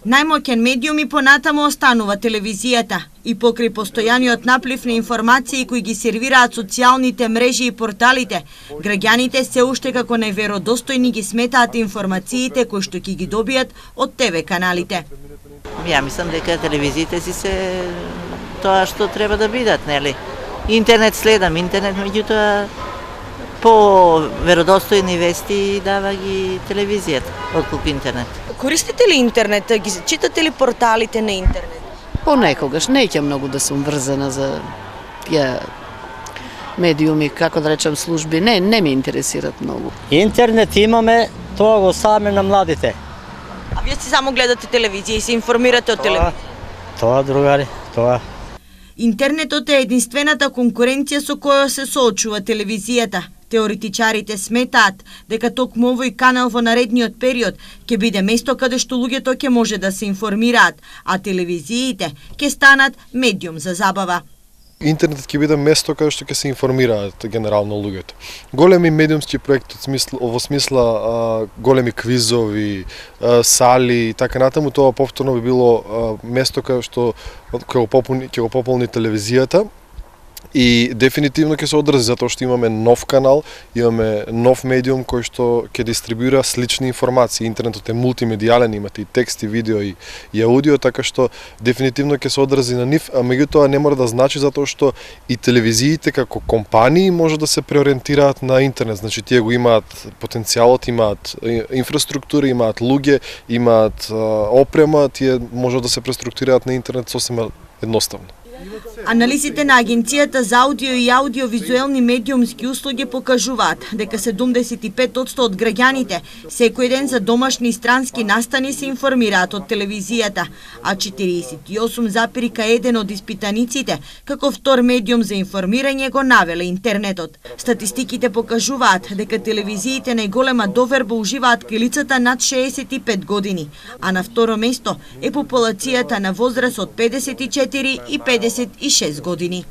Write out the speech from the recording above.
Најмоќен медиум и понатаму останува телевизијата и покрај постојаниот наплив на информации кои ги сервираат социјалните мрежи и порталите, граѓаните се уште како најверодостојни ги сметаат информациите кои што ќе ги добијат од ТВ каналите. Ја мислам дека телевизиите си се тоа што треба да бидат, нели? Интернет следам, меѓутоа по веродостојни вести дава ги телевизијата, отколку интернет. Користите ли интернет? Ги читате ли порталите на интернет? Понекогаш, неќе многу да сум врзана за тие медиуми, како да речем служби, не ми интересират многу. Интернет имаме, тоа го оставаме на младите. А вие си само гледате телевизија и се информирате од телевизија? Тоа, другари, тоа. Интернетот е единствената конкуренција со која се соочува телевизијата. Теоретичарите сметаат дека токму овој канал во наредниот период ќе биде место каде што луѓето ќе може да се информираат, а телевизиите ќе станат медиум за забава. Интернетот ќе биде место каде што ќе се информираат генерално луѓето. Големи медиумски проекти во смисла големи квизови, сали и така натаму, тоа повторно би било место каде што ќе го пополни телевизијата. И дефинитивно ќе се одрази затоа што имаме нов канал, имаме нов медиум кој што ќе дистрибуира слични информации. Интернетот е мултимедијален, имате и текст, и видео, и аудио, така што дефинитивно ќе се одрази на нив, а меѓутоа не мора да значи затоа што и телевизиите како компании може да се преориентираат на интернет. Значи тие го имаат потенцијалот, имаат инфраструктура, имаат луѓе, имаат опрема, тие може да се преструктурираат на интернет сосема едноставно. Анализите на Агенцијата за аудио и аудиовизуелни медиумски услуги покажуваат дека 75% од граѓаните секој ден за домашни и странски настани се информираат од телевизијата, а 48,1% од испитаниците како втор медиум за информирање го навеле интернетот. Статистиките покажуваат дека телевизиите најголема доверба уживаат кај лицата над 65 години, а на второ место е популацијата на возраст од 54 и 56 години.